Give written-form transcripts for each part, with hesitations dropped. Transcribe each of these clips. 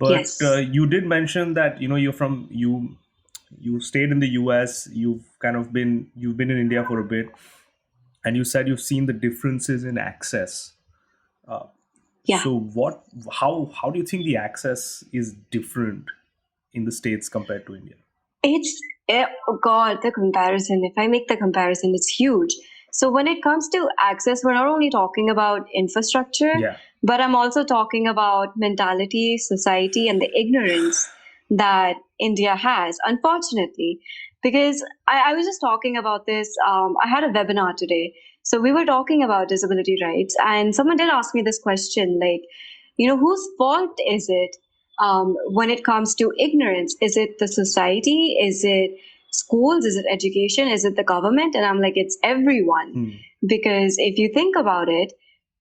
But Yes. you did mention that you stayed in the US. You've been in India for a bit, and you said you've seen the differences in access. Uh, Yeah. so how do you think the access is different in the States compared to India? Oh God, the comparison. If I make the comparison, it's huge. So when it comes to access, we're not only talking about infrastructure, Yeah. but I'm also talking about mentality, society, and the ignorance that India has, unfortunately. Because I was just talking about this. I had a webinar today. So we were talking about disability rights, and someone did ask me this question like, whose fault is it when it comes to ignorance? Is it the society? Is it schools? Is it education? Is it the government? And I'm like, it's everyone. Hmm. Because if you think about it,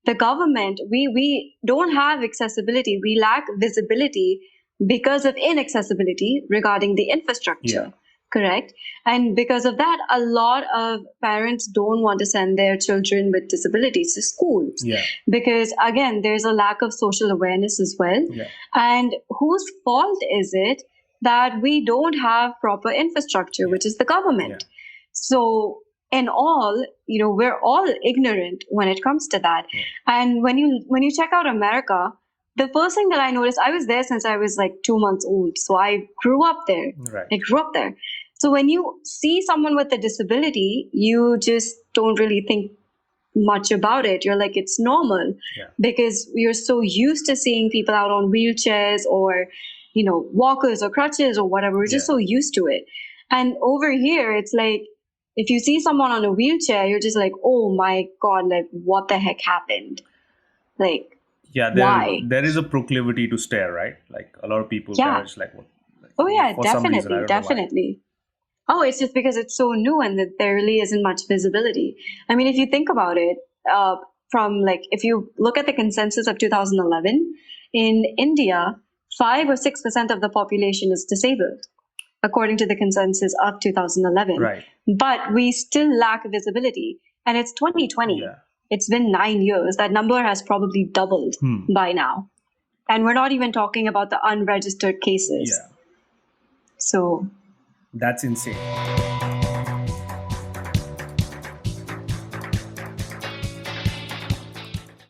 the government, we don't have accessibility. We lack visibility because of inaccessibility regarding the Yeah. infrastructure. Correct. And because of that, a lot of parents don't want to send their children with disabilities to schools Yeah. because, again, there's a lack of social awareness as well. Yeah. And whose fault is it that we don't have proper infrastructure, Yeah. which is the Yeah. government? So, in all, we're all ignorant when it comes to that. Yeah. And when you check out America, the first thing that I noticed, I was there since I was like 2 months old, so I grew up there. Right. I grew up there. So when you see someone with a disability, you just don't really think much about it. You're like, it's normal Yeah. because you're so used to seeing people out on wheelchairs or, walkers or crutches or whatever. We're just Yeah. so used to it. And over here, it's like, if you see someone on a wheelchair, you're just like, oh my God, like, what the heck happened? Like, Yeah, why? there is a proclivity to stare, right? Like a lot of people Yeah. perish, like what, Oh, yeah, for some reason, I definitely. don't know why. Definitely. Oh, it's just because it's so new and that there really isn't much visibility. I mean, if you think about it, from like, if you look at the consensus of 2011, in India, 5 or 6% of the population is disabled, according to the consensus of 2011. Right. But we still lack visibility. And it's 2020. Yeah. It's been 9 years. That number has probably doubled Hmm. by now. And we're not even talking about the unregistered cases. Yeah. So That's insane.